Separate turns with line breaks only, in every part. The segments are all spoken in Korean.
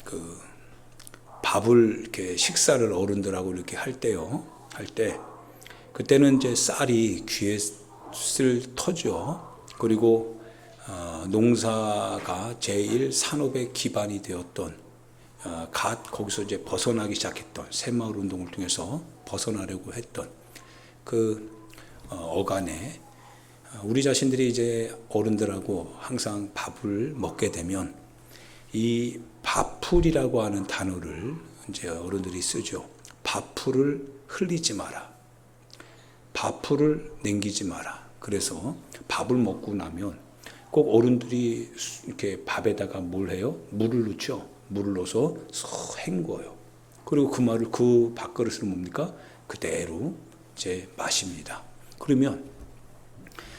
그 밥을 이렇게 식사를 어른들하고 이렇게 할 때요. 그때는 이제 쌀이 귀에 쓸 터죠. 그리고 농사가 제일 산업의 기반이 되었던 갓 거기서 이제 벗어나기 시작했던 새마을 운동을 통해서 벗어나려고 했던 그 어간에 우리 자신들이 이제 어른들하고 항상 밥을 먹게 되면 이 밥풀이라고 하는 단어를 이제 어른들이 쓰죠. 밥풀을 흘리지 마라. 밥풀을 남기지 마라. 그래서 밥을 먹고 나면 꼭 어른들이 이렇게 밥에다가 뭘 해요? 물을 넣죠. 물을 넣어서 쏙 헹궈요. 그리고 그 밥그릇을 뭡니까? 그대로 이제 마십니다. 그러면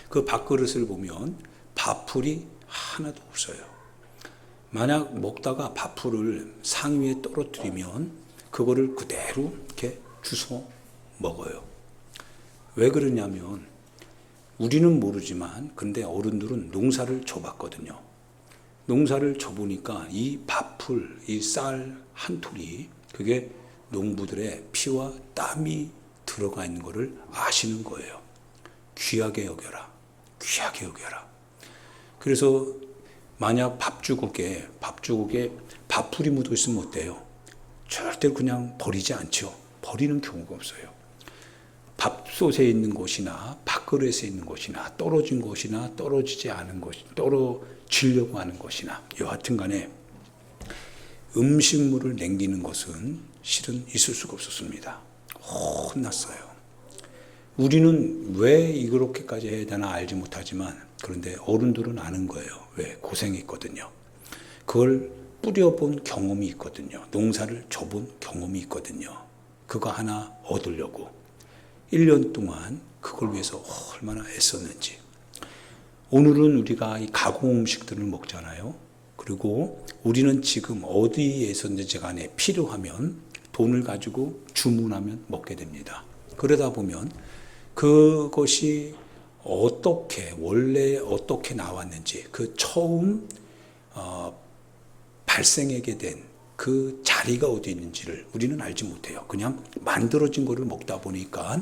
그 밥그릇을 보면 밥풀이 하나도 없어요. 만약 먹다가 밥풀을 상위 위에 떨어뜨리면 그거를 그대로 이렇게 주워 먹어요. 왜 그러냐면 우리는 모르지만 근데 어른들은 농사를 져봤거든요. 농사를 져보니까 이 밥풀, 이 쌀 한 톨이 그게 농부들의 피와 땀이 들어가 있는 것을 아시는 거예요. 귀하게 여겨라. 귀하게 여겨라. 그래서 만약 밥주걱에 밥풀이 묻어 있으면 어때요? 절대 그냥 버리지 않죠. 버리는 경우가 없어요. 밥솥에 있는 것이나 밥그릇에 있는 것이나 떨어진 것이나 떨어지지 않은 것, 떨어지려고 하는 것이나 여하튼 간에 음식물을 남기는 것은 실은 있을 수가 없었습니다. 혼났어요. 우리는 왜 이렇게까지 해야 되나 알지 못하지만 그런데 어른들은 아는 거예요. 왜? 고생했거든요. 그걸 뿌려본 경험이 있거든요. 농사를 져본 경험이 있거든요. 그거 하나 얻으려고 1년 동안 그걸 위해서 얼마나 애썼는지. 오늘은 우리가 이 가공 음식들을 먹잖아요. 그리고 우리는 지금 어디에서든지 간에 필요하면 돈을 가지고 주문하면 먹게 됩니다. 그러다 보면 그것이 원래 어떻게 나왔는지 그 처음 발생하게 된 그 자리가 어디 있는지를 우리는 알지 못해요. 그냥 만들어진 거를 먹다 보니까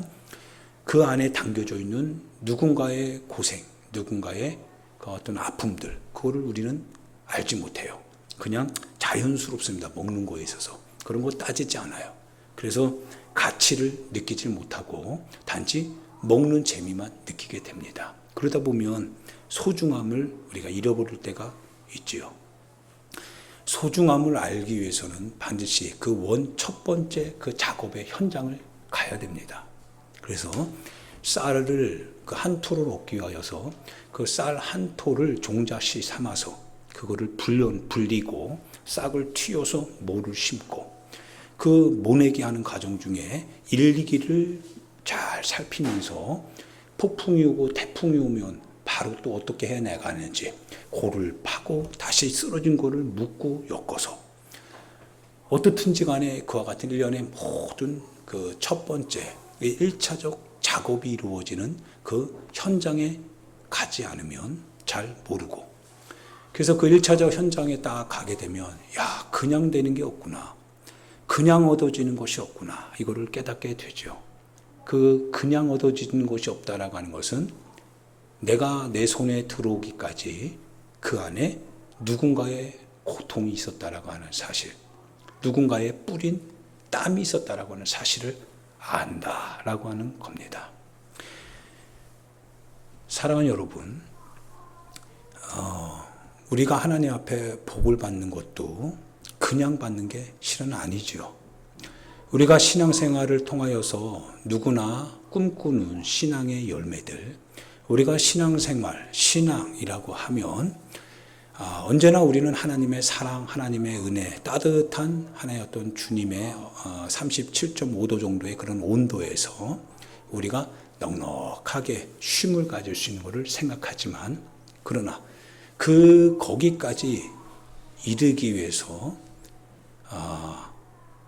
그 안에 담겨져 있는 누군가의 고생, 누군가의 그 어떤 아픔들, 그거를 우리는 알지 못해요. 그냥 자연스럽습니다. 먹는 거에 있어서. 그런 거 따지지 않아요. 그래서 가치를 느끼지 못하고 단지 먹는 재미만 느끼게 됩니다. 그러다 보면 소중함을 우리가 잃어버릴 때가 있지요. 소중함을 알기 위해서는 반드시 그 첫 번째 그 작업의 현장을 가야 됩니다. 그래서 쌀을 그 한 톨을 얻기 위하여서 그 쌀 한 톨을 종자씨 삼아서 그거를 불리고 싹을 튀어서 모를 심고 그 모내기 하는 과정 중에 1, 2기를 잘 살피면서 폭풍이 오고 태풍이 오면 바로 또 어떻게 해내가는지 고를 파고 다시 쓰러진 거를 묶고 엮어서 어떻든지 간에 그와 같은 일련의 모든 그 첫 번째 1차적 작업이 이루어지는 그 현장에 가지 않으면 잘 모르고 그래서 그 1차적 현장에 딱 가게 되면 야 그냥 되는 게 없구나. 그냥 얻어지는 것이 없구나. 이거를 깨닫게 되죠. 그냥 얻어지는 것이 없다라고 하는 것은 내가 내 손에 들어오기까지 그 안에 누군가의 고통이 있었다라고 하는 사실, 누군가의 뿌린 땀이 있었다라고 하는 사실을 안다라고 하는 겁니다. 사랑하는 여러분, 우리가 하나님 앞에 복을 받는 것도 그냥 받는 게 실은 아니죠. 우리가 신앙생활을 통하여서 누구나 꿈꾸는 신앙의 열매들, 우리가 신앙생활, 신앙이라고 하면 언제나 우리는 하나님의 사랑, 하나님의 은혜, 따뜻한 하나의 어떤 주님의 37.5도 정도의 그런 온도에서 우리가 넉넉하게 쉼을 가질 수 있는 것을 생각하지만 그러나 거기까지 이르기 위해서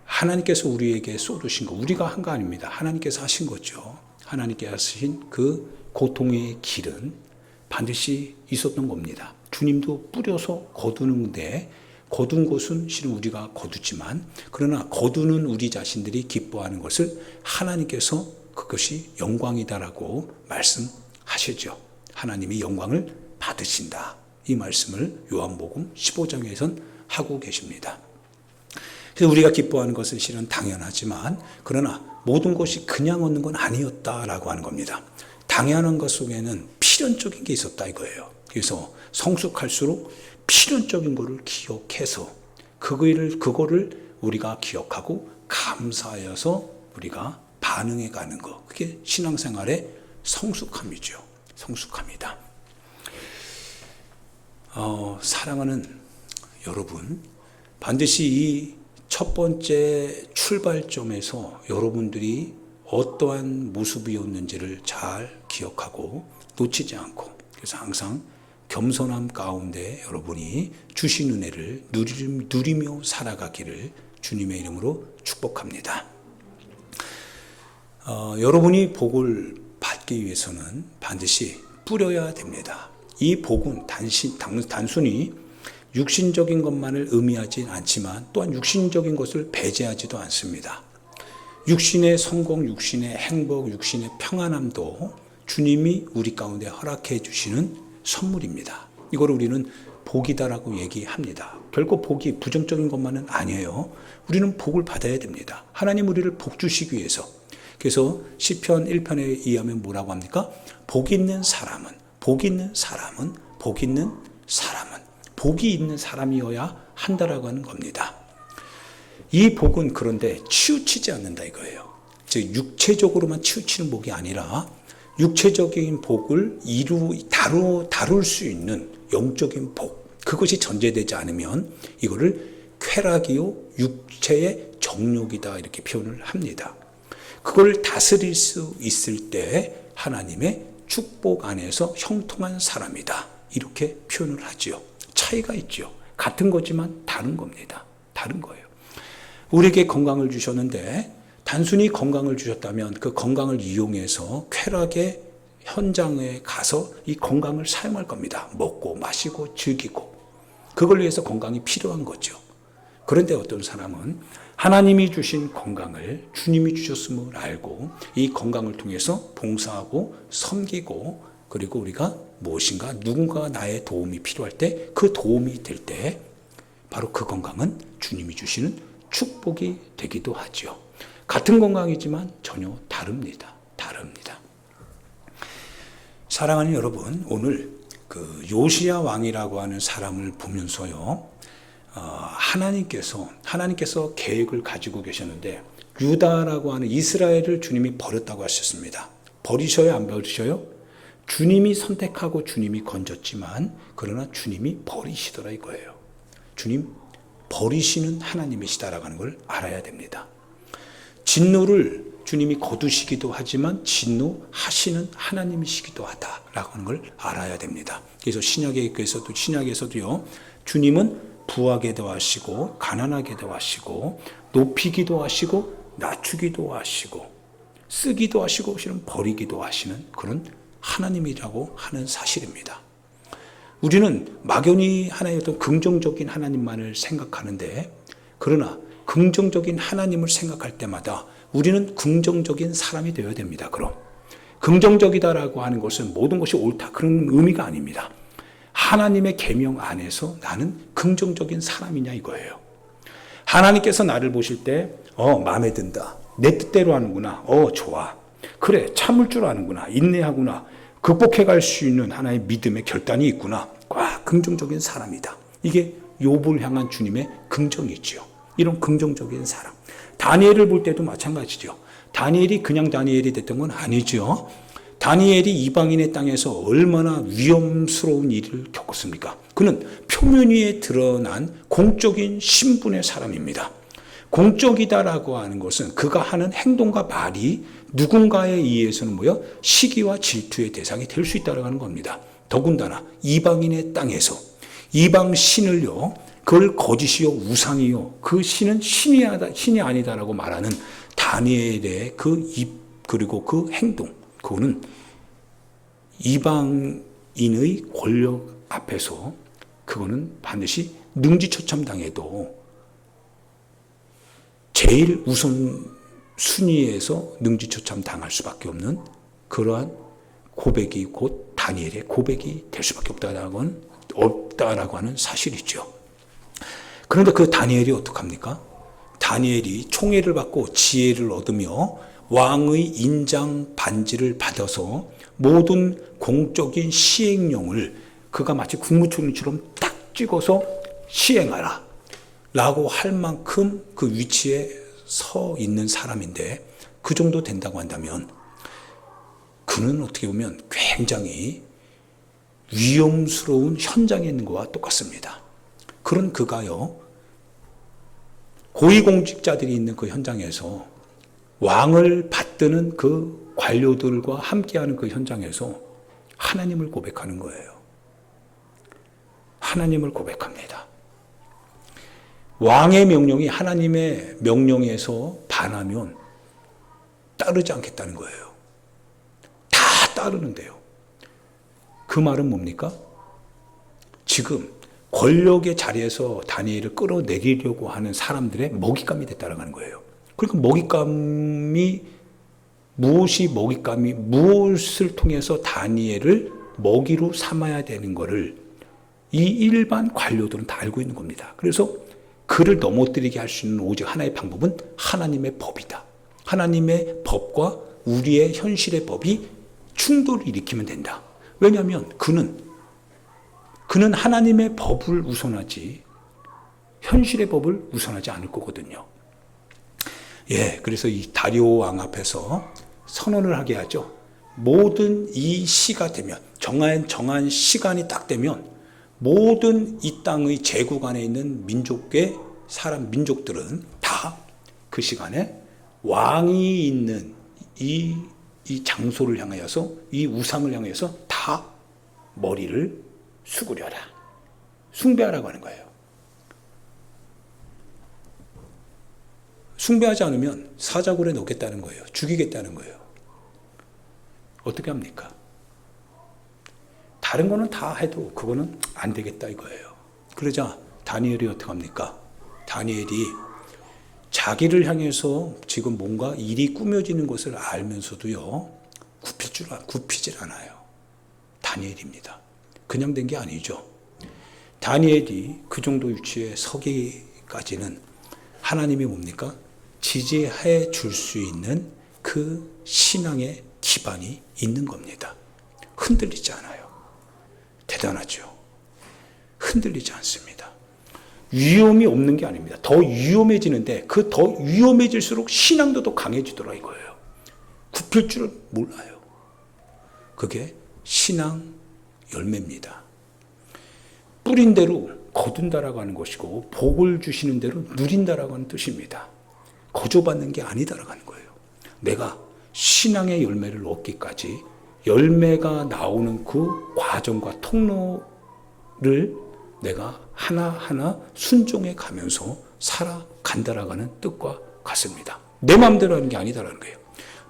하나님께서 우리에게 쏟으신 거, 우리가 한 거 아닙니다. 하나님께서 하신 거죠. 하나님께서 하신 그 고통의 길은 반드시 있었던 겁니다. 주님도 뿌려서 거두는데 거둔 것은 실은 우리가 거두지만 그러나 거두는 우리 자신들이 기뻐하는 것을 하나님께서 그것이 영광이다라고 말씀하시죠. 하나님이 영광을 받으신다. 이 말씀을 요한복음 15장에선 하고 계십니다. 그래서 우리가 기뻐하는 것은 실은 당연하지만 그러나 모든 것이 그냥 얻는 건 아니었다라고 하는 겁니다. 당연한 것 속에는 필연적인 게 있었다 이거예요. 그래서 성숙할수록 필연적인 것을 기억해서 그거를 우리가 기억하고 감사하여서 우리가 반응해 가는 것. 그게 신앙생활의 성숙함이죠. 성숙함이다. 사랑하는 여러분, 반드시 이 첫 번째 출발점에서 여러분들이 어떠한 모습이었는지를 잘 기억하고 놓치지 않고 그래서 항상 겸손함 가운데 여러분이 주신 은혜를 누리며 살아가기를 주님의 이름으로 축복합니다. 여러분이 복을 받기 위해서는 반드시 뿌려야 됩니다. 이 복은 단순히 육신적인 것만을 의미하진 않지만 또한 육신적인 것을 배제하지도 않습니다. 육신의 성공, 육신의 행복, 육신의 평안함도 주님이 우리 가운데 허락해 주시는 선물입니다. 이걸 우리는 복이다라고 얘기합니다. 결코 복이 부정적인 것만은 아니에요. 우리는 복을 받아야 됩니다. 하나님 우리를 복 주시기 위해서. 그래서 시편 1편에 의하면 뭐라고 합니까? 복 있는 사람은 복이 있는 사람이어야 한다라고 하는 겁니다. 이 복은 그런데 치우치지 않는다 이거예요. 즉 육체적으로만 치우치는 복이 아니라 육체적인 복을 다룰 수 있는 영적인 복, 그것이 전제되지 않으면 이거를 쾌락이요 육체의 정욕이다 이렇게 표현을 합니다. 그걸 다스릴 수 있을 때 하나님의 축복 안에서 형통한 사람이다 이렇게 표현을 하지요. 차이가 있죠. 같은 거지만 다른 겁니다. 다른 거예요. 우리에게 건강을 주셨는데 단순히 건강을 주셨다면 그 건강을 이용해서 쾌락의 현장에 가서 이 건강을 사용할 겁니다. 먹고 마시고 즐기고 그걸 위해서 건강이 필요한 거죠. 그런데 어떤 사람은 하나님이 주신 건강을 주님이 주셨음을 알고 이 건강을 통해서 봉사하고 섬기고 그리고 우리가 무엇인가 누군가가 나의 도움이 필요할 때 그 도움이 될 때 바로 그 건강은 주님이 주시는 축복이 되기도 하죠. 같은 건강이지만 전혀 다릅니다. 사랑하는 여러분, 오늘 그 요시야 왕이라고 하는 사람을 보면서요, 하나님께서 계획을 가지고 계셨는데 유다라고 하는 이스라엘을 주님이 버렸다고 하셨습니다. 버리셔요, 안 버리셔요? 주님이 선택하고 주님이 건졌지만 그러나 주님이 버리시더라 이거예요. 주님 버리시는 하나님이시다라고 하는 걸 알아야 됩니다. 진노를 주님이 거두시기도 하지만 진노하시는 하나님이시기도 하다라고 하는 걸 알아야 됩니다. 그래서 신약에서도요. 주님은 부하게도 하시고 가난하게도 하시고 높이기도 하시고 낮추기도 하시고 쓰기도 하시고 실은 버리기도 하시는 그런 하나님이라고 하는 사실입니다. 우리는 막연히 하나의 어떤 긍정적인 하나님만을 생각하는데 그러나 긍정적인 하나님을 생각할 때마다 우리는 긍정적인 사람이 되어야 됩니다. 그럼 긍정적이다라고 하는 것은 모든 것이 옳다 그런 의미가 아닙니다. 하나님의 계명 안에서 나는 긍정적인 사람이냐 이거예요. 하나님께서 나를 보실 때 마음에 든다. 내 뜻대로 하는구나. 좋아. 그래 참을 줄 아는구나. 인내하구나. 극복해 갈 수 있는 하나의 믿음의 결단이 있구나. 긍정적인 사람이다. 이게 욥을 향한 주님의 긍정이죠. 이런 긍정적인 사람. 다니엘을 볼 때도 마찬가지죠. 다니엘이 그냥 다니엘이 됐던 건 아니죠. 다니엘이 이방인의 땅에서 얼마나 위험스러운 일을 겪었습니까? 그는 표면 위에 드러난 공적인 신분의 사람입니다. 공적이다라고 하는 것은 그가 하는 행동과 말이 누군가에 의해서는 시기와 질투의 대상이 될 수 있다고 하는 겁니다. 더군다나 이방인의 땅에서 이방 신을요, 그걸 거짓이요 우상이요 그 신은 신이 아니다라고 말하는 다니엘의 그 입 그리고 그 행동, 그거는 이방인의 권력 앞에서 그거는 반드시 능지처참당해도 제일 우선 순위에서 능지처참 당할 수밖에 없는 그러한 고백이 곧 다니엘의 고백이 될 수밖에 없다라고 하는 사실이죠. 그런데 그 다니엘이 어떡합니까? 다니엘이 총애를 받고 지혜를 얻으며 왕의 인장 반지를 받아서 모든 공적인 시행령을 그가 마치 국무총리처럼 딱 찍어서 시행하라 라고 할 만큼 그 위치에 서 있는 사람인데, 그 정도 된다고 한다면 그는 어떻게 보면 굉장히 위험스러운 현장에 있는 것과 똑같습니다. 그런 그가요, 고위공직자들이 있는 그 현장에서, 왕을 받드는 그 관료들과 함께하는 그 현장에서 하나님을 고백하는 거예요. 하나님을 고백합니다. 왕의 명령이 하나님의 명령에서 반하면 따르지 않겠다는 거예요. 다 따르는데요. 그 말은 뭡니까? 지금 권력의 자리에서 다니엘을 끌어내리려고 하는 사람들의 먹잇감이 됐다는 거예요. 그러니까 무엇을 통해서 다니엘을 먹이로 삼아야 되는 것을 이 일반 관료들은 다 알고 있는 겁니다. 그래서 그를 넘어뜨리게 할 수 있는 오직 하나의 방법은 하나님의 법이다. 하나님의 법과 우리의 현실의 법이 충돌을 일으키면 된다. 왜냐하면 그는 하나님의 법을 우선하지 현실의 법을 우선하지 않을 거거든요. 그래서 이 다리오 왕 앞에서 선언을 하게 하죠. 모든 이 시가 되면, 정한 시간이 딱 되면 모든 이 땅의 제국 안에 있는 민족들은 다 그 시간에 왕이 있는 이 장소를 향하여서, 이 우상을 향하여서 다 머리를 수그려라, 숭배하라고 하는 거예요. 숭배하지 않으면 사자굴에 넣겠다는 거예요. 죽이겠다는 거예요. 어떻게 합니까? 다른 거는 다 해도 그거는 안 되겠다 이거예요. 그러자 다니엘이 어떻게 합니까? 다니엘이 자기를 향해서 지금 뭔가 일이 꾸며지는 것을 알면서도요, 굽히질 않아요. 다니엘입니다. 그냥 된 게 아니죠. 다니엘이 그 정도 위치에 서기까지는 하나님이 뭡니까? 지지해 줄 수 있는 그 신앙의 기반이 있는 겁니다. 흔들리지 않아요. 대단하죠. 흔들리지 않습니다. 위험이 없는 게 아닙니다. 더 위험해지는데 그 더 위험해질수록 신앙도 더 강해지더라 이거예요. 굽힐 줄을 몰라요. 그게 신앙 열매입니다. 뿌린 대로 거둔다라고 하는 것이고, 복을 주시는 대로 누린다라고 하는 뜻입니다. 거저받는 게 아니다라고 하는 거예요. 내가 신앙의 열매를 얻기까지 열매가 나오는 그 과정과 통로를 내가 하나하나 순종해 가면서 살아간다라고 하는 뜻과 같습니다. 내 마음대로 하는 게 아니다라는 거예요.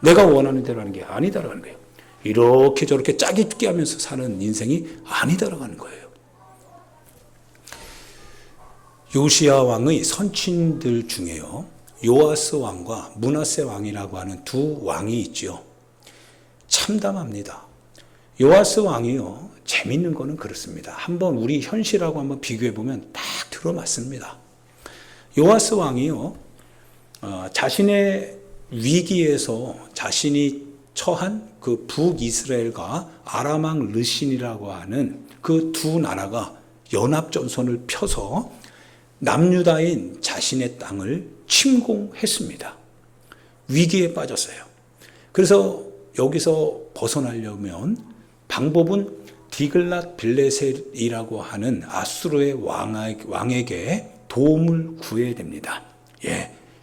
내가 원하는 대로 하는 게 아니다라는 거예요. 이렇게 저렇게 짜깁기 하면서 사는 인생이 아니다라고 하는 거예요. 요시야 왕의 선친들 중에요, 요아스 왕과 므낫세 왕이라고 하는 두 왕이 있죠. 참담합니다. 요아스 왕이요, 재밌는 거는 그렇습니다. 한번 우리 현실하고 한번 비교해 보면 딱 들어맞습니다. 요아스 왕이요, 자신의 위기에서 자신이 처한 그 북이스라엘과 아람왕 르신이라고 하는 그 두 나라가 연합전선을 펴서 남유다인 자신의 땅을 침공했습니다. 위기에 빠졌어요. 그래서 여기서 벗어나려면 방법은 디글랏 빌레셋이라고 하는 아수르의 왕에게 도움을 구해야 됩니다.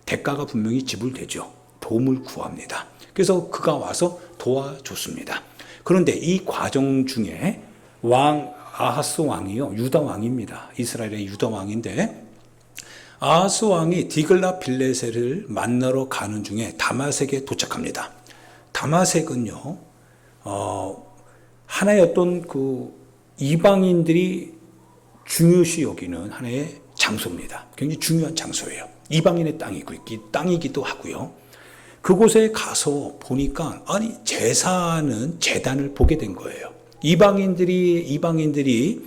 대가가 분명히 지불되죠. 도움을 구합니다. 그래서 그가 와서 도와줬습니다. 그런데 이 과정 중에 아하스 왕이요, 유다 왕입니다. 이스라엘의 유다 왕인데, 아하스 왕이 디글랏 빌레셋을 만나러 가는 중에 다마섹에 도착합니다. 다마섹은요, 하나의 어떤 그 이방인들이 중요시 여기는 하나의 장소입니다. 굉장히 중요한 장소예요. 이방인의 땅이기도 하고요. 그곳에 가서 보니까 아니 제단을 보게 된 거예요. 이방인들이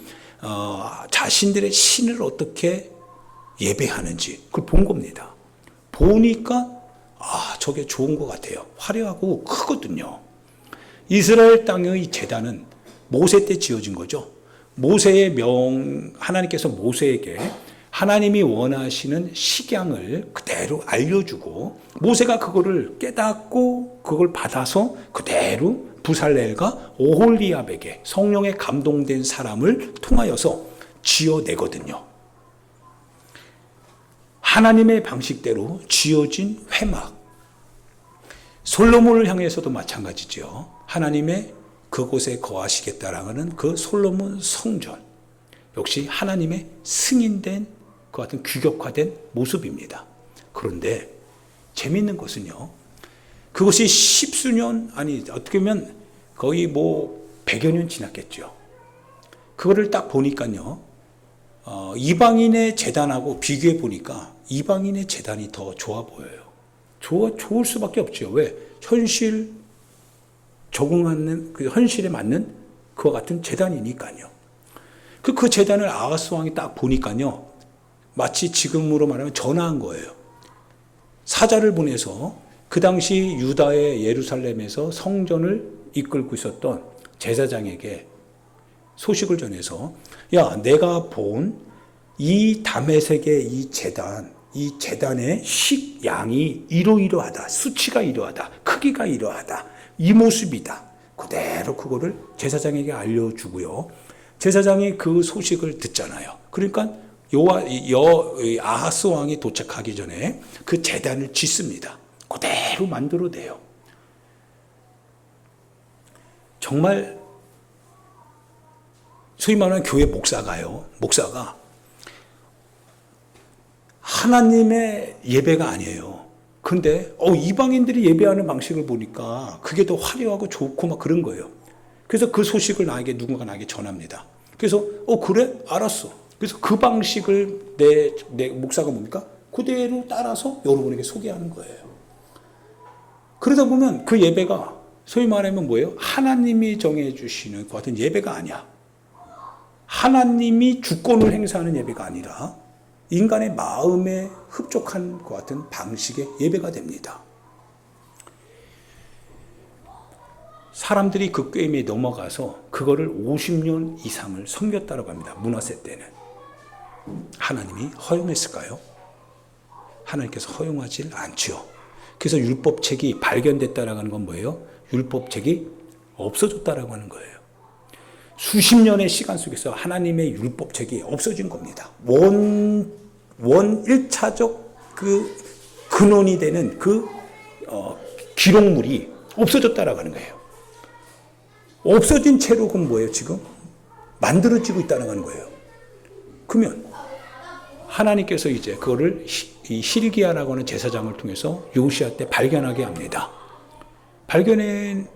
자신들의 신을 어떻게 예배하는지 그걸 본 겁니다. 보니까 저게 좋은 것 같아요. 화려하고 크거든요. 이스라엘 땅의 제단은 모세 때 지어진 거죠. 하나님께서 모세에게 하나님이 원하시는 식양을 그대로 알려주고 모세가 그거를 깨닫고 그걸 받아서 그대로 부살렐과 오홀리압에게 성령에 감동된 사람을 통하여서 지어내거든요. 하나님의 방식대로 지어진 회막. 솔로몬을 향해서도 마찬가지죠. 하나님의 그곳에 거하시겠다라는 그 솔로몬 성전. 역시 하나님의 승인된 그 같은 규격화된 모습입니다. 그런데 재미있는 것은요. 그것이 십수년 어떻게 보면 거의 100여 년 지났겠죠. 그거를 딱 보니까요. 이방인의 제단하고 비교해 보니까 이방인의 제단이 더 좋아 보여요. 좋을 수밖에 없죠. 왜? 적응하는 그 현실에 맞는 그와 같은 제단이니까요. 그 제단을 아하스 왕이 딱 보니까요. 마치 지금으로 말하면 전화한 거예요. 사자를 보내서 그 당시 유다의 예루살렘에서 성전을 이끌고 있었던 제사장에게 소식을 전해서 야, 내가 본 이 다메섹의 이 제단의 식양이 이러이러하다. 수치가 이러하다. 크기가 이러하다. 이 모습이다. 그대로 그거를 제사장에게 알려주고요. 제사장이 그 소식을 듣잖아요. 그러니까 아하스 왕이 도착하기 전에 그 제단을 짓습니다. 그대로 만들어내요. 정말 소위 말하는 교회 목사가 하나님의 예배가 아니에요. 근데 이방인들이 예배하는 방식을 보니까 그게 더 화려하고 좋고 막 그런 거예요. 그래서 그 소식을 누군가 나에게 전합니다. 그래서 그래? 알았어. 그래서 그 방식을 내 목사가 뭡니까? 그대로 따라서 여러분에게 소개하는 거예요. 그러다 보면 그 예배가 소위 말하면 뭐예요? 하나님이 정해주시는 그 같은 예배가 아니야. 하나님이 주권을 행사하는 예배가 아니라 인간의 마음에 흡족한 것 같은 방식의 예배가 됩니다. 사람들이 그 게임에 넘어가서 그거를 50년 이상을 섬겼다고 합니다. 문화세 때는. 하나님이 허용했을까요? 하나님께서 허용하지 않지요. 그래서 율법책이 발견됐다라는 건 뭐예요? 율법책이 없어졌다라고 하는 거예요. 수십 년의 시간 속에서 하나님의 율법책이 없어진 겁니다. 1차적 그 근원이 되는 기록물이 없어졌다라고 하는 거예요. 없어진 채로 그럼 뭐예요, 지금? 만들어지고 있다는 거예요. 그러면 하나님께서 이제 그거를 hil기야라고 하는 제사장을 통해서 요시야 때 발견하게 합니다. 발견해낸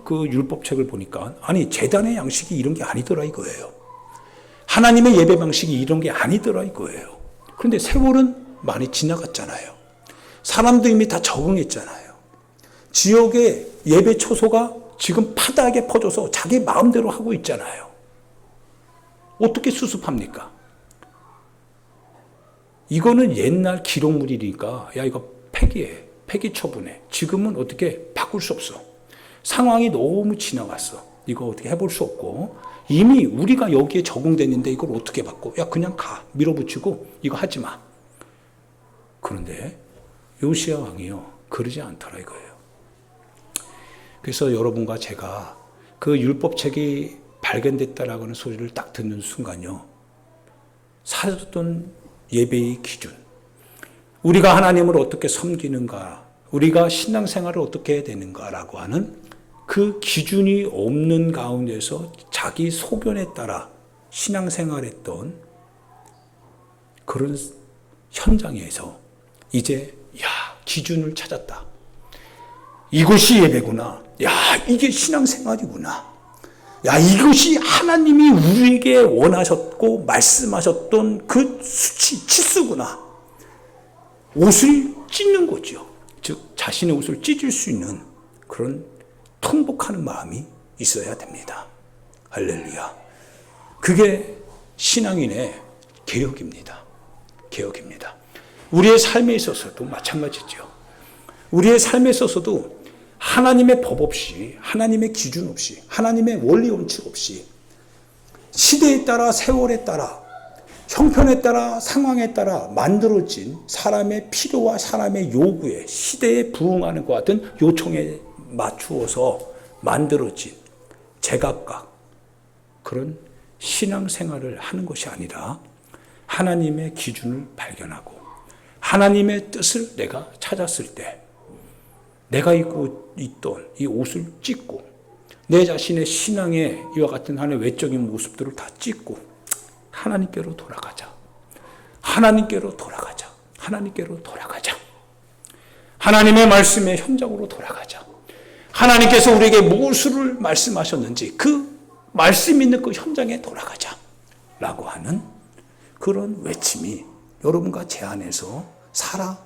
그 율법책을 보니까 제단의 양식이 이런 게 아니더라 이거예요. 하나님의 예배 방식이 이런 게 아니더라 이거예요. 그런데 세월은 많이 지나갔잖아요. 사람도 이미 다 적응했잖아요. 지역의 예배 초소가 지금 파다하게 퍼져서 자기 마음대로 하고 있잖아요. 어떻게 수습합니까? 이거는 옛날 기록물이니까 이거 폐기해. 폐기 처분해. 지금은 어떻게 바꿀 수 없어. 상황이 너무 지나갔어. 이거 어떻게 해볼 수 없고 이미 우리가 여기에 적응됐는데 이걸 어떻게 바꿔? 그냥 가. 밀어붙이고 이거 하지 마. 그런데 요시야 왕이요. 그러지 않더라 이거예요. 그래서 여러분과 제가 그 율법책이 발견됐다라고 하는 소리를 딱 듣는 순간요. 사라졌던 예배의 기준. 우리가 하나님을 어떻게 섬기는가. 우리가 신앙생활을 어떻게 해야 되는가라고 하는 그 기준이 없는 가운데서 자기 소견에 따라 신앙생활했던 그런 현장에서 이제 기준을 찾았다. 이것이 예배구나. 이게 신앙생활이구나. 야, 이것이 하나님이 우리에게 원하셨고 말씀하셨던 그 수치, 치수구나. 옷을 찢는 거죠. 즉 자신의 옷을 찢을 수 있는 그런 통복하는 마음이 있어야 됩니다. 할렐루야. 그게 신앙인의 개혁입니다. 개혁입니다. 우리의 삶에 있어서도 마찬가지죠. 우리의 삶에 있어서도 하나님의 법 없이, 하나님의 기준 없이, 하나님의 원리 원칙 없이 시대에 따라, 세월에 따라, 형편에 따라, 상황에 따라 만들어진 사람의 필요와 사람의 요구에, 시대에 부응하는 것 같은 요청에 맞추어서 만들어진 제각각 그런 신앙생활을 하는 것이 아니라 하나님의 기준을 발견하고 하나님의 뜻을 내가 찾았을 때 내가 입고 있던 이 옷을 찢고 내 자신의 신앙의 이와 같은 하나의 외적인 모습들을 다 찢고 하나님께로 돌아가자. 하나님께로 돌아가자. 하나님께로 돌아가자. 하나님의 말씀의 현장으로 돌아가자. 하나님께서 우리에게 무엇을 말씀하셨는지 그 말씀 있는 그 현장에 돌아가자 라고 하는 그런 외침이 여러분과 제 안에서 살아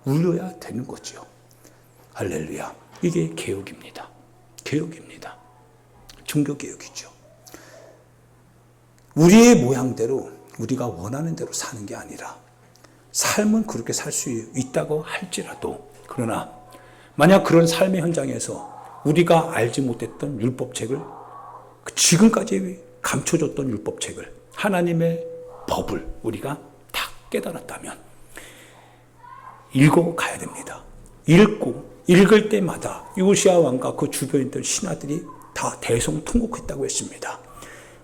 울려야 되는 거죠. 할렐루야. 이게 개혁입니다. 개혁입니다. 종교개혁이죠. 우리의 모양대로 우리가 원하는 대로 사는 게 아니라 삶은 그렇게 살 수 있다고 할지라도 그러나 만약 그런 삶의 현장에서 우리가 알지 못했던 율법책을 지금까지 감춰줬던 율법책을 하나님의 법을 우리가 다 깨달았다면 읽어가야 됩니다. 읽을 때마다 요시야 왕과 그 주변에 있던 신하들이 다 대성통곡했다고 했습니다.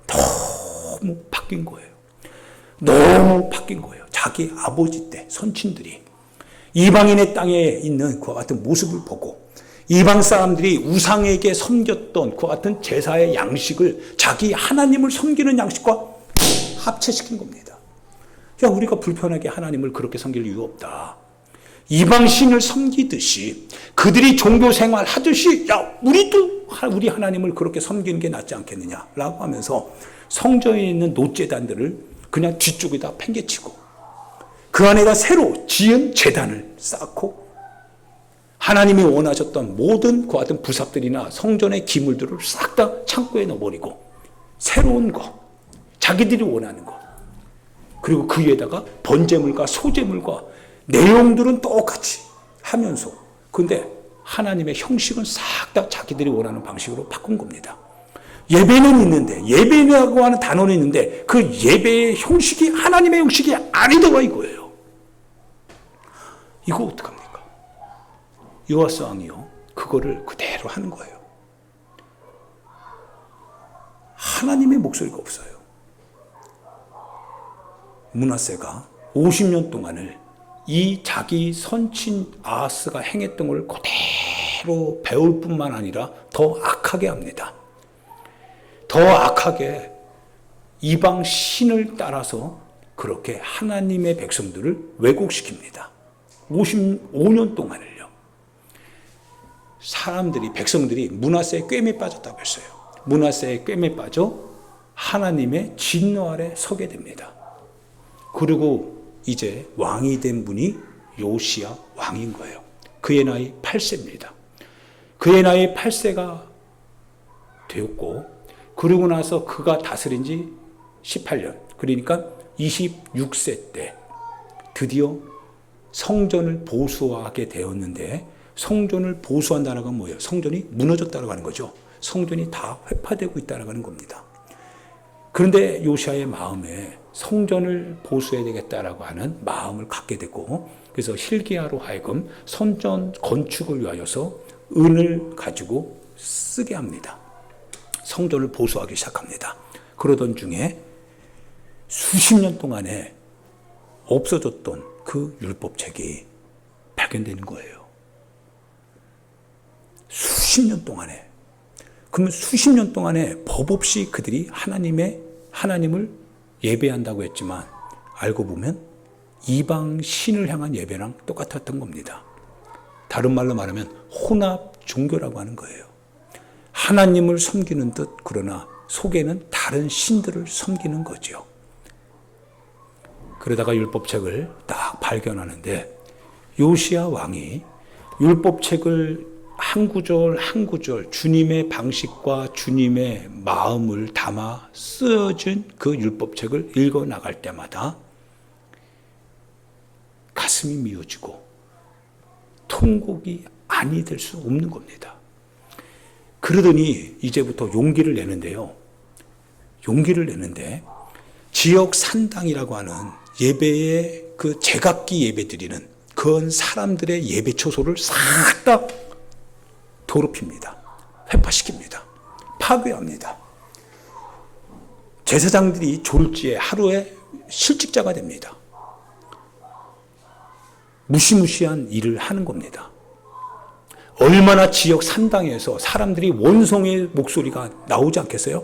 너무 바뀐 거예요. 너무 바뀐 거예요. 자기 아버지 때 선친들이 이방인의 땅에 있는 그와 같은 모습을 보고 이방 사람들이 우상에게 섬겼던 그와 같은 제사의 양식을 자기 하나님을 섬기는 양식과 합체시킨 겁니다. 야, 우리가 불편하게 하나님을 그렇게 섬길 이유 없다. 이방 신을 섬기듯이 그들이 종교 생활 하듯이 야, 우리도 우리 하나님을 그렇게 섬기는 게 낫지 않겠느냐라고 하면서 성전에 있는 노제단들을 그냥 뒤쪽에다 팽개치고 그 안에다 새로 지은 제단을 쌓고 하나님이 원하셨던 모든 그 같은 부삽들이나 성전의 기물들을 싹 다 창고에 넣어버리고 새로운 거, 자기들이 원하는 거, 그리고 그 위에다가 번제물과 소제물과 내용들은 똑같이 하면서 근데 하나님의 형식은 싹 다 자기들이 원하는 방식으로 바꾼 겁니다. 예배는 있는데 예배라고 하는 단어는 있는데 그 예배의 형식이 하나님의 형식이 아니더라 이거예요. 이거 어떡합니까? 여호와스 왕이요 그거를 그대로 하는 거예요. 하나님의 목소리가 없어요. 므낫세가 50년 동안을 이 자기 선친 아하스가 행했던 걸 그대로 배울 뿐만 아니라 더 악하게 합니다. 더 악하게 이방 신을 따라서 그렇게 하나님의 백성들을 왜곡시킵니다. 55년 동안을요. 사람들이 백성들이 므낫세의 꿰매에 빠졌다고 했어요. 므낫세의 꿰매에 빠져 하나님의 진노 아래 서게 됩니다. 그리고 이제 왕이 된 분이 요시야 왕인 거예요. 그의 나이 8세입니다. 그의 나이 8세가 되었고 그러고 나서 그가 다스린 지 18년 그러니까 26세 때 드디어 성전을 보수하게 되었는데 성전을 보수한다는 건 뭐예요? 성전이 무너졌다고 하는 거죠. 성전이 다 회파되고 있다고 하는 겁니다. 그런데 요시야의 마음에 성전을 보수해야 되겠다라고 하는 마음을 갖게 되고 그래서 hil기야로 하여금 성전 건축을 위하여서 은을 가지고 쓰게 합니다. 성전을 보수하기 시작합니다. 그러던 중에 수십 년 동안에 없어졌던 그 율법책이 발견되는 거예요. 수십 년 동안에. 그러면 수십 년 동안에 법 없이 그들이 하나님을 예배한다고 했지만 알고 보면 이방 신을 향한 예배랑 똑같았던 겁니다. 다른 말로 말하면 혼합 종교라고 하는 거예요. 하나님을 섬기는 듯 그러나 속에는 다른 신들을 섬기는 거죠. 그러다가 율법책을 딱 발견하는데 요시야 왕이 율법책을 한 구절 한 구절 주님의 방식과 주님의 마음을 담아 쓰여진 그 율법책을 읽어 나갈 때마다 가슴이 미어지고 통곡이 아니 될 수 없는 겁니다. 그러더니 이제부터 용기를 내는데요. 용기를 내는데 지역 산당이라고 하는 예배의 그 제각기 예배 드리는 그런 사람들의 예배 초소를 싹 다 더럽힙니다. 회파시킵니다. 파괴합니다. 제사장들이 졸지에 하루에 실직자가 됩니다. 무시무시한 일을 하는 겁니다. 얼마나 지역 산당에서 사람들이 원성의 목소리가 나오지 않겠어요?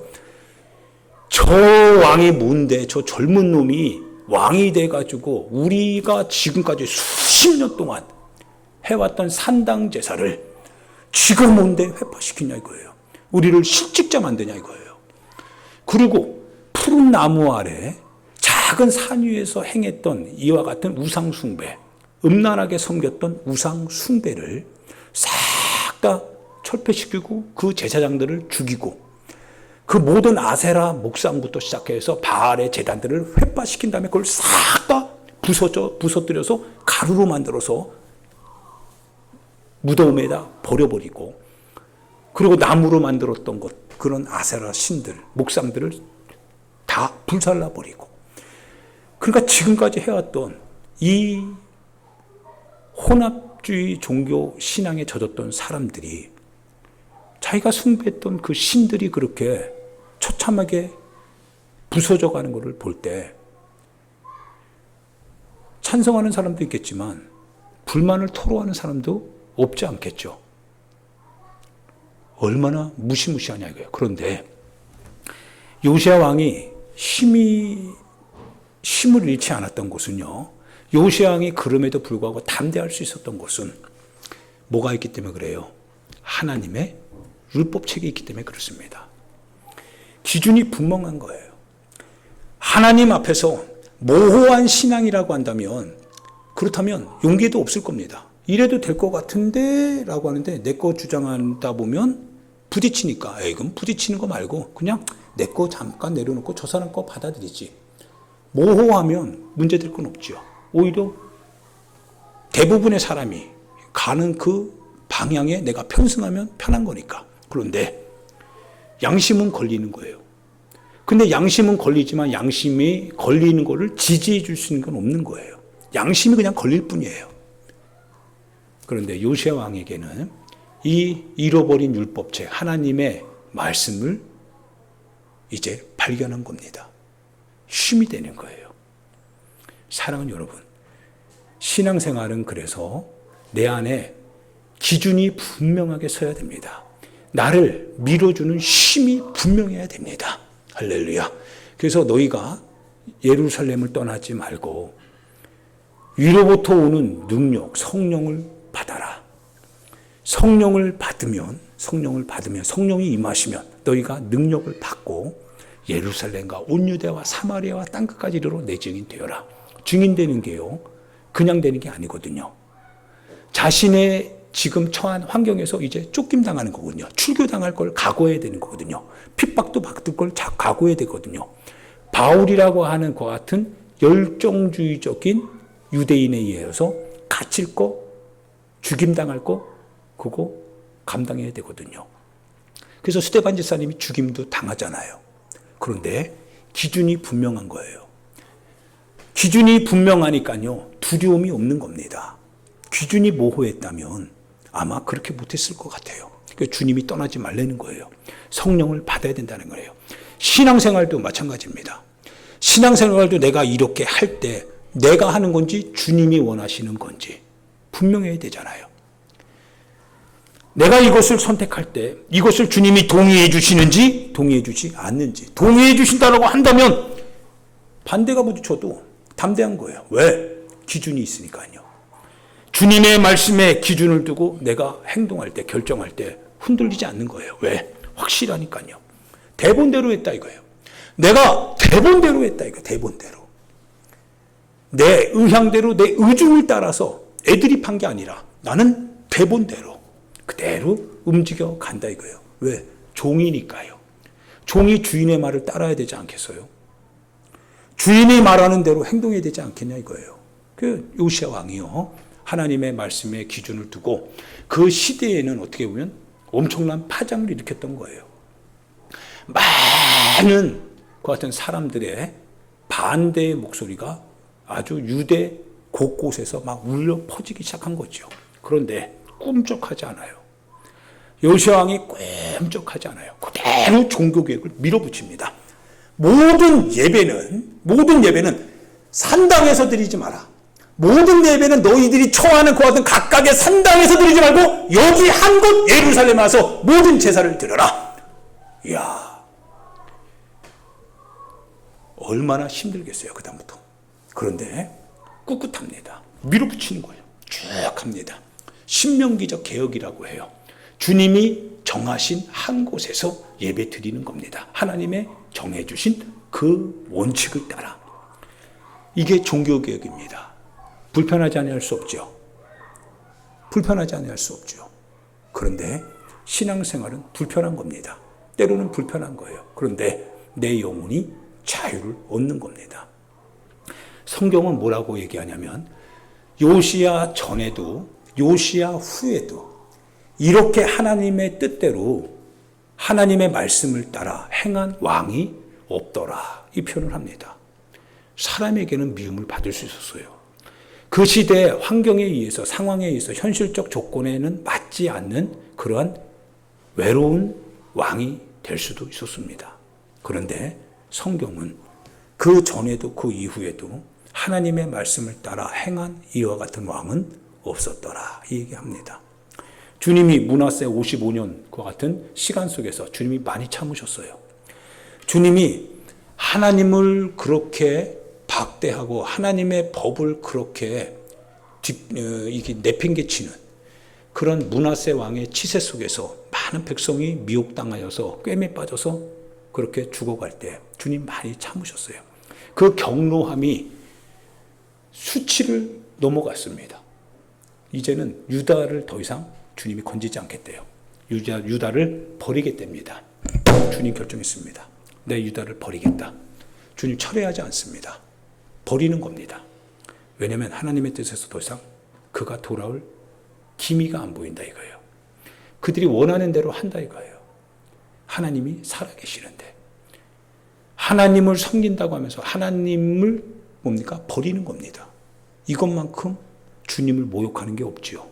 저 왕이 뭔데 저 젊은 놈이 왕이 돼가지고 우리가 지금까지 수십 년 동안 해왔던 산당 제사를 지금 뭔데 회파시키냐 이거예요. 우리를 실직자 만드냐 이거예요. 그리고 푸른 나무 아래 작은 산 위에서 행했던 이와 같은 우상 숭배, 음란하게 섬겼던 우상 숭배를 싹 다 철폐시키고 그 제사장들을 죽이고 그 모든 아세라 목상부터 시작해서 바알의 제단들을 회파시킨 다음에 그걸 싹 다 부서뜨려서 가루로 만들어서 무덤에다 버려버리고 그리고 나무로 만들었던 것 그런 아세라 신들 목상들을 다 불살라버리고 그러니까 지금까지 해왔던 이 혼합주의 종교 신앙에 젖었던 사람들이 자기가 숭배했던 그 신들이 그렇게 처참하게 부서져 가는 것을 볼 때 찬성하는 사람도 있겠지만 불만을 토로하는 사람도 없지 않겠죠. 얼마나 무시무시하냐 이거예요. 그런데 요시야 왕이 힘을 잃지 않았던 것은요. 요시야 왕이 그럼에도 불구하고 담대할 수 있었던 것은 뭐가 있기 때문에 그래요? 하나님의 율법책이 있기 때문에 그렇습니다. 기준이 분명한 거예요. 하나님 앞에서 모호한 신앙이라고 한다면 그렇다면 용기도 없을 겁니다. 이래도 될 것 같은데 라고 하는데 내 거 주장하다 보면 부딪히니까 그럼 부딪히는 거 말고 그냥 내 거 잠깐 내려놓고 저 사람 거 받아들이지. 모호하면 문제될 건 없죠. 오히려 대부분의 사람이 가는 그 방향에 내가 편승하면 편한 거니까. 그런데 양심은 걸리는 거예요. 근데 양심은 걸리지만 양심이 걸리는 거를 지지해 줄 수 있는 건 없는 거예요. 양심이 그냥 걸릴 뿐이에요. 그런데 요시야 왕에게는 이 잃어버린 율법책 하나님의 말씀을 이제 발견한 겁니다. 힘이 되는 거예요. 사랑하는 여러분, 신앙생활은 그래서 내 안에 기준이 분명하게 서야 됩니다. 나를 밀어주는 힘이 분명해야 됩니다. 할렐루야. 그래서 너희가 예루살렘을 떠나지 말고 위로부터 오는 능력, 성령을 받아라. 성령을 받으면 성령이 임하시면 너희가 능력을 받고 예루살렘과 온 유대와 사마리아와 땅끝까지 이르러 내 증인 되어라. 증인되는 게요, 그냥 되는 게 아니거든요. 자신의 지금 처한 환경에서 이제 쫓김당하는 거거든요. 출교당할 걸 각오해야 되는 거거든요. 핍박도 받을 걸 각오해야 되거든요. 바울이라고 하는 것 같은 열정주의적인 유대인에 의해서 갇힐 거, 죽임당할 거, 그거 감당해야 되거든요. 그래서 스데반 집사님이 죽임도 당하잖아요. 그런데 기준이 분명한 거예요. 기준이 분명하니까요, 두려움이 없는 겁니다. 기준이 모호했다면 아마 그렇게 못했을 것 같아요. 그러니까 주님이 떠나지 말라는 거예요. 성령을 받아야 된다는 거예요. 신앙생활도 마찬가지입니다. 신앙생활도 내가 이렇게 할 때 내가 하는 건지 주님이 원하시는 건지 분명해야 되잖아요. 내가 이것을 선택할 때 이것을 주님이 동의해 주시는지 동의해 주지 않는지, 동의해 주신다고 한다면 반대가 부딪혀도 담대한 거예요. 왜? 기준이 있으니까요. 주님의 말씀에 기준을 두고 내가 행동할 때, 결정할 때 흔들리지 않는 거예요. 왜? 확실하니까요. 대본대로 했다 이거예요. 내가 대본대로 했다 이거예요. 대본대로. 내 의향대로 내 의중을 따라서 애드립 한 게 아니라 나는 대본대로 그대로 움직여 간다 이거예요. 왜? 종이니까요. 종이 주인의 말을 따라야 되지 않겠어요? 주인이 말하는 대로 행동해야 되지 않겠냐 이거예요. 그 요시야 왕이요. 하나님의 말씀에 기준을 두고 그 시대에는 어떻게 보면 엄청난 파장을 일으켰던 거예요. 많은 그 같은 사람들의 반대의 목소리가 아주 유대 곳곳에서 막 울려 퍼지기 시작한 거죠. 그런데 꿈쩍하지 않아요. 요시야 왕이 꿈쩍하지 않아요. 그대로 종교개혁을 밀어붙입니다. 모든 예배는 산당에서 드리지 마라. 모든 예배는 너희들이 처하는 그와 같은 각각의 산당에서 드리지 말고 여기 한 곳 예루살렘에 와서 모든 제사를 드려라. 이야, 얼마나 힘들겠어요 그 다음부터. 그런데 꿋꿋합니다. 밀어붙이는 거예요. 쭉 합니다. 신명기적 개혁이라고 해요. 주님이 정하신 한 곳에서 예배 드리는 겁니다. 하나님의 정해주신 그 원칙을 따라. 이게 종교개혁입니다. 불편하지 않을 수 없죠. 불편하지 않을 수 없죠. 그런데 신앙생활은 불편한 겁니다. 때로는 불편한 거예요. 그런데 내 영혼이 자유를 얻는 겁니다. 성경은 뭐라고 얘기하냐면 요시야 전에도 요시야 후에도 이렇게 하나님의 뜻대로 하나님의 말씀을 따라 행한 왕이 없더라. 이 표현을 합니다. 사람에게는 미움을 받을 수 있었어요. 그 시대 환경에 의해서 상황에 의해서 현실적 조건에는 맞지 않는 그러한 외로운 왕이 될 수도 있었습니다. 그런데 성경은 그 전에도 그 이후에도 하나님의 말씀을 따라 행한 이와 같은 왕은 없었더라. 이 얘기합니다. 주님이 므낫세 55년과 같은 시간 속에서 주님이 많이 참으셨어요. 주님이 하나님을 그렇게 박대하고 하나님의 법을 그렇게 내팽개치는 그런 므낫세 왕의 치세 속에서 많은 백성이 미혹당하여서 꿰매 빠져서 그렇게 죽어갈 때 주님 많이 참으셨어요. 그 경로함이 수치를 넘어갔습니다. 이제는 유다를 더 이상 주님이 건지지 않겠대요. 유다를 버리겠답니다. 주님 결정했습니다. 내 유다를 버리겠다. 주님 철회하지 않습니다. 버리는 겁니다. 왜냐하면 하나님의 뜻에서 더 이상 그가 돌아올 기미가 안 보인다 이거예요. 그들이 원하는 대로 한다 이거예요. 하나님이 살아계시는데 하나님을 섬긴다고 하면서 하나님을 뭡니까? 버리는 겁니다. 이것만큼 주님을 모욕하는 게 없지요.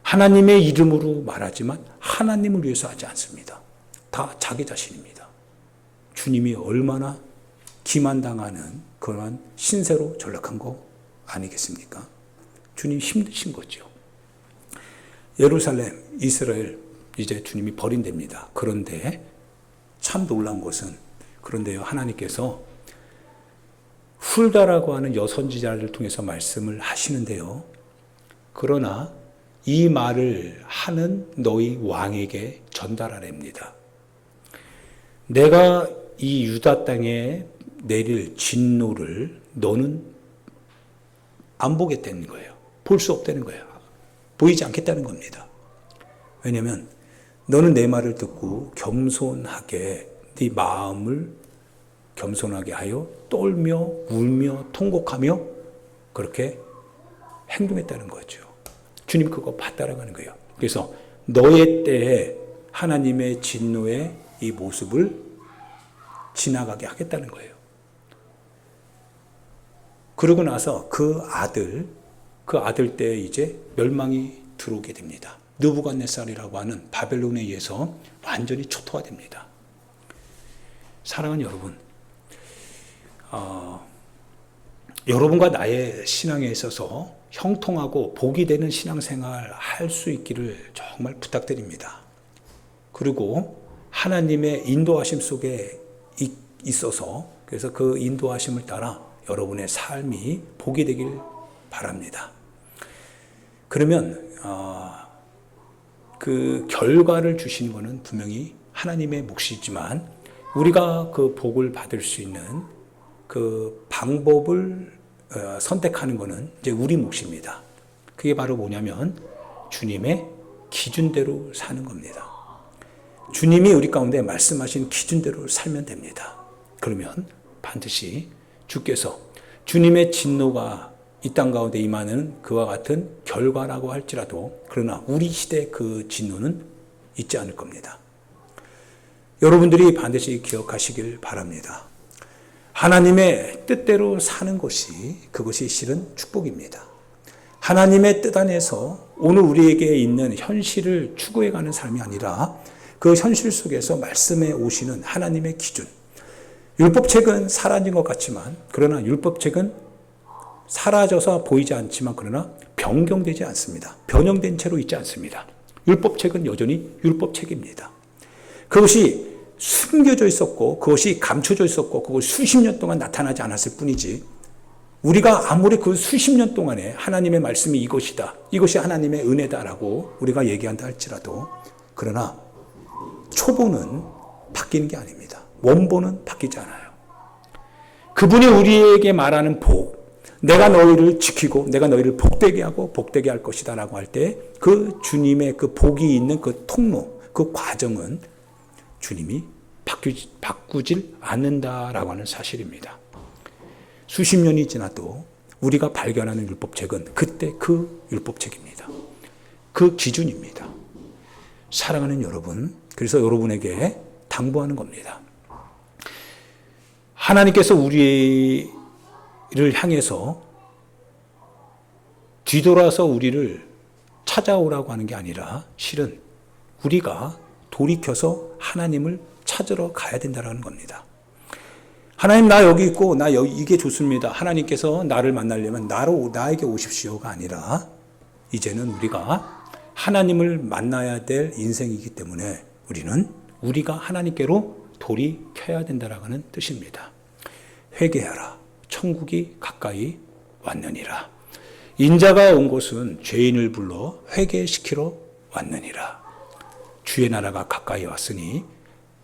하나님의 이름으로 말하지만 하나님을 위해서 하지 않습니다. 다 자기 자신입니다. 주님이 얼마나 기만당하는 그러한 신세로 전락한 거 아니겠습니까? 주님 힘드신 거죠. 예루살렘, 이스라엘 이제 주님이 버린답니다. 그런데 참 놀라운 것은 그런데요, 하나님께서 훌다라고 하는 여선지자를 통해서 말씀을 하시는데요. 그러나 이 말을 하는 너희 왕에게 전달하랍니다. 내가 이 유다 땅에 내릴 진노를 너는 안 보겠다는 거예요. 볼 수 없다는 거예요. 보이지 않겠다는 겁니다. 왜냐하면 너는 내 말을 듣고 겸손하게 네 마음을 겸손하게 하여 떨며 울며 통곡하며 그렇게 행동했다는 거죠. 주님 그거 봤다라는 거예요. 그래서 너의 때에 하나님의 진노의 이 모습을 지나가게 하겠다는 거예요. 그러고 나서 그 아들 때에 이제 멸망이 들어오게 됩니다. 느부갓네살이라고 하는 바벨론에 의해서 완전히 초토화됩니다. 사랑하는 여러분, 여러분과 나의 신앙에 있어서 형통하고 복이 되는 신앙생활 할 수 있기를 정말 부탁드립니다. 그리고 하나님의 인도하심 속에 있어서 그래서 그 인도하심을 따라 여러분의 삶이 복이 되길 바랍니다. 그러면 그 결과를 주시는 것은 분명히 하나님의 몫이지만 우리가 그 복을 받을 수 있는 그 방법을 선택하는 것은 이제 우리 몫입니다. 그게 바로 뭐냐면 주님의 기준대로 사는 겁니다. 주님이 우리 가운데 말씀하신 기준대로 살면 됩니다. 그러면 반드시 주께서 주님의 진노가 이 땅 가운데 임하는 그와 같은 결과라고 할지라도 그러나 우리 시대의 그 진노는 있지 않을 겁니다. 여러분들이 반드시 기억하시길 바랍니다. 하나님의 뜻대로 사는 것이 그것이 실은 축복입니다. 하나님의 뜻 안에서 오늘 우리에게 있는 현실을 추구해가는 삶이 아니라 그 현실 속에서 말씀에 오시는 하나님의 기준. 율법책은 사라진 것 같지만 그러나 율법책은 사라져서 보이지 않지만 그러나 변경되지 않습니다. 변형된 채로 있지 않습니다. 율법책은 여전히 율법책입니다. 그것이 숨겨져 있었고 그것이 감춰져 있었고 그것이 수십 년 동안 나타나지 않았을 뿐이지 우리가 아무리 그 수십 년 동안에 하나님의 말씀이 이것이다. 이것이 하나님의 은혜다라고 우리가 얘기한다 할지라도 그러나 초보는 바뀌는 게 아닙니다. 원본은 바뀌지 않아요. 그분이 우리에게 말하는 복, 내가 너희를 지키고 내가 너희를 복되게 하고 복되게 할 것이다 라고 할 때 그 주님의 그 복이 있는 그 통로, 그 과정은 주님이 바꾸질 않는다라고 하는 사실입니다. 수십 년이 지나도 우리가 발견하는 율법책은 그때 그 율법책입니다. 그 기준입니다. 사랑하는 여러분, 그래서 여러분에게 당부하는 겁니다. 하나님께서 우리를 향해서 뒤돌아서 우리를 찾아오라고 하는 게 아니라 실은 우리가 돌이켜서 하나님을 찾으러 가야 된다는 겁니다. 하나님 나 여기 있고 나 여기 이게 좋습니다. 하나님께서 나를 만나려면 나에게 오십시오가 아니라 이제는 우리가 하나님을 만나야 될 인생이기 때문에 우리가 하나님께로 돌이켜야 된다라는 뜻입니다. 회개하라. 천국이 가까이 왔느니라. 인자가 온 곳은 죄인을 불러 회개시키러 왔느니라. 주의 나라가 가까이 왔으니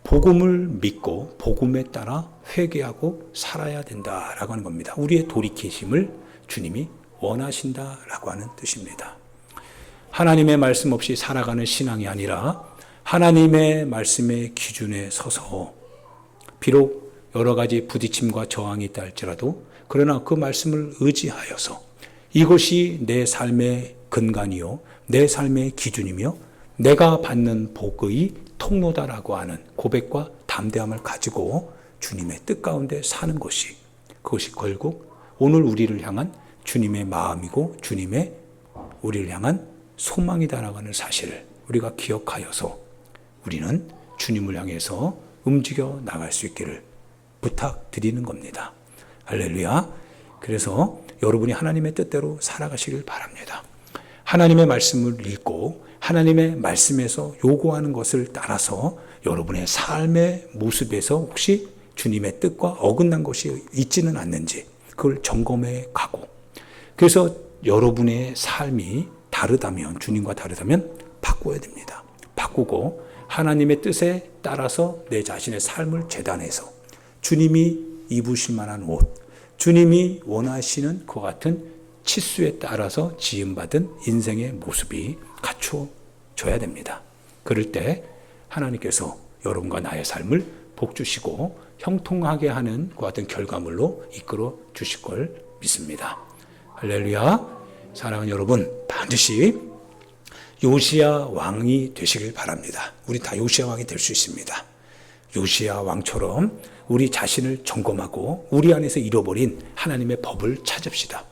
복음을 믿고 복음에 따라 회개하고 살아야 된다라고 하는 겁니다. 우리의 돌이키심을 주님이 원하신다라고 하는 뜻입니다. 하나님의 말씀 없이 살아가는 신앙이 아니라 하나님의 말씀의 기준에 서서 비록 여러 가지 부딪힘과 저항이 있다 할지라도 그러나 그 말씀을 의지하여서 이것이 내 삶의 근간이요 내 삶의 기준이며 내가 받는 복의 통로다라고 하는 고백과 담대함을 가지고 주님의 뜻 가운데 사는 것이 그것이 결국 오늘 우리를 향한 주님의 마음이고 주님의 우리를 향한 소망이다라고 하는 사실을 우리가 기억하여서 우리는 주님을 향해서 움직여 나갈 수 있기를 부탁드리는 겁니다. 할렐루야. 그래서 여러분이 하나님의 뜻대로 살아가시길 바랍니다. 하나님의 말씀을 읽고 하나님의 말씀에서 요구하는 것을 따라서 여러분의 삶의 모습에서 혹시 주님의 뜻과 어긋난 것이 있지는 않는지 그걸 점검해 가고 그래서 여러분의 삶이 다르다면 주님과 다르다면 바꿔야 됩니다. 바꾸고 하나님의 뜻에 따라서 내 자신의 삶을 재단해서 주님이 입으실 만한 옷 주님이 원하시는 그와 같은 치수에 따라서 지음받은 인생의 모습이 갖춰져야 됩니다. 그럴 때 하나님께서 여러분과 나의 삶을 복주시고 형통하게 하는 그와 같은 결과물로 이끌어 주실 걸 믿습니다. 할렐루야. 사랑하는 여러분 반드시 요시야 왕이 되시길 바랍니다. 우리 다 요시야 왕이 될 수 있습니다. 요시야 왕처럼 우리 자신을 점검하고 우리 안에서 잃어버린 하나님의 법을 찾읍시다.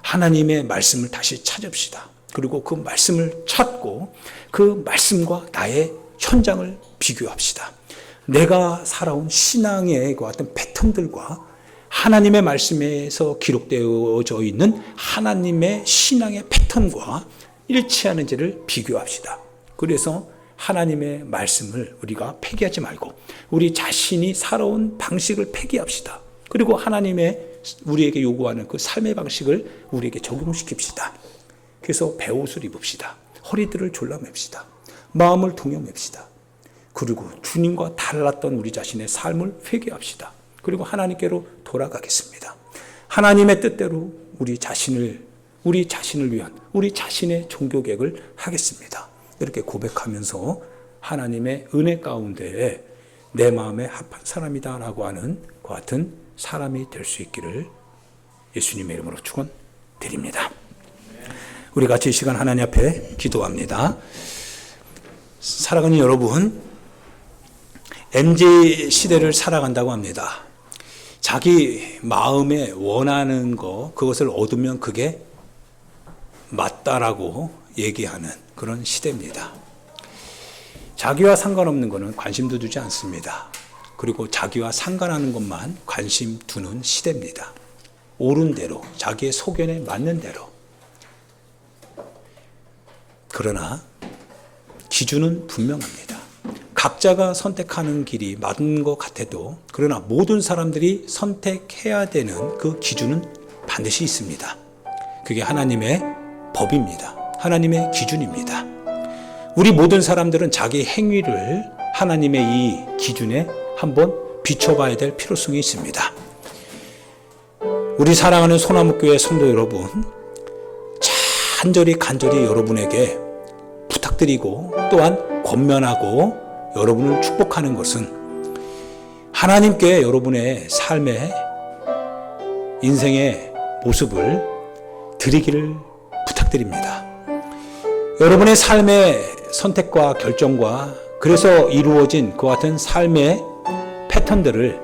하나님의 말씀을 다시 찾읍시다. 그리고 그 말씀을 찾고 그 말씀과 나의 현장을 비교합시다. 내가 살아온 신앙의 그 어떤 패턴들과 하나님의 말씀에서 기록되어져 있는 하나님의 신앙의 패턴과 일치하는지를 비교합시다. 그래서 하나님의 말씀을 우리가 폐기하지 말고 우리 자신이 살아온 방식을 폐기합시다. 그리고 하나님의 우리에게 요구하는 그 삶의 방식을 우리에게 적용시킵시다. 그래서 배옷을 입읍시다. 허리들을 졸라맵시다. 마음을 동여맵시다. 그리고 주님과 달랐던 우리 자신의 삶을 회개합시다. 그리고 하나님께로 돌아가겠습니다. 하나님의 뜻대로 우리 자신을 위한 우리 자신의 종교개혁을 하겠습니다. 이렇게 고백하면서 하나님의 은혜 가운데 내 마음에 합한 사람이다라고 하는 그 같은 사람이 될 수 있기를 예수님의 이름으로 축원드립니다. 우리 같이 이 시간 하나님 앞에 기도합니다. 사랑하는 여러분, MZ 시대를 살아간다고 합니다. 자기 마음에 원하는 거, 그것을 얻으면 그게 맞다라고 얘기하는 그런 시대입니다. 자기와 상관없는 것은 관심도 두지 않습니다. 그리고 자기와 상관하는 것만 관심 두는 시대입니다. 옳은 대로, 자기의 소견에 맞는 대로. 그러나 기준은 분명합니다. 각자가 선택하는 길이 맞는 것 같아도, 그러나 모든 사람들이 선택해야 되는 그 기준은 반드시 있습니다. 그게 하나님의 법입니다. 하나님의 기준입니다. 우리 모든 사람들은 자기 행위를 하나님의 이 기준에 한번 비춰봐야 될 필요성이 있습니다. 우리 사랑하는 소나무교회 성도 여러분, 간절히 여러분에게 부탁드리고 또한 권면하고 여러분을 축복하는 것은 하나님께 여러분의 삶의 인생의 모습을 드리기를 부탁드립니다. 여러분의 삶의 선택과 결정과 그래서 이루어진 그 같은 삶의 패턴들을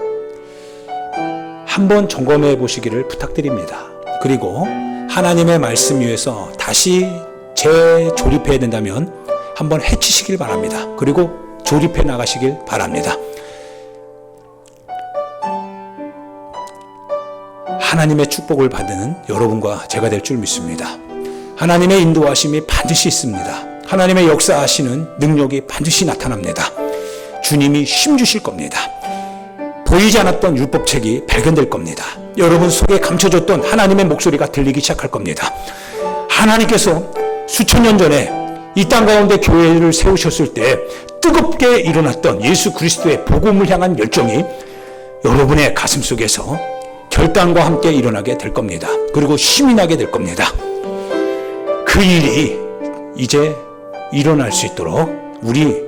한번 점검해 보시기를 부탁드립니다. 그리고 하나님의 말씀 위에서 다시 재조립해야 된다면 한번 해치시길 바랍니다. 그리고 조립해 나가시길 바랍니다. 하나님의 축복을 받는 여러분과 제가 될 줄 믿습니다. 하나님의 인도하심이 반드시 있습니다. 하나님의 역사하시는 능력이 반드시 나타납니다. 주님이 힘주실 겁니다. 보이지 않았던 율법책이 발견될 겁니다. 여러분 속에 감춰졌던 하나님의 목소리가 들리기 시작할 겁니다. 하나님께서 수천 년 전에 이 땅 가운데 교회를 세우셨을 때 뜨겁게 일어났던 예수 그리스도의 복음을 향한 열정이 여러분의 가슴 속에서 결단과 함께 일어나게 될 겁니다. 그리고 힘이 나게 될 겁니다. 그 일이 이제 일어날 수 있도록 우리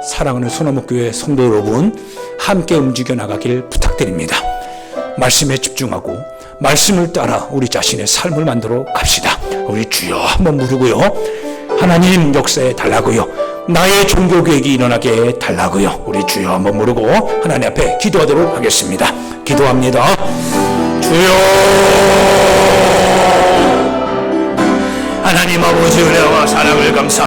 사랑하는 소나무교회 성도 여러분 함께 움직여 나가길 부탁드립니다. 말씀에 집중하고 말씀을 따라 우리 자신의 삶을 만들어 갑시다. 우리 주여 한번 부르고요. 하나님 역사에 달라고요. 나의 종교 계획이 일어나게 달라고요. 우리 주여 한번 부르고 하나님 앞에 기도하도록 하겠습니다. 기도합니다. 주여, 하나님 아버지 은혜와 사랑을 감사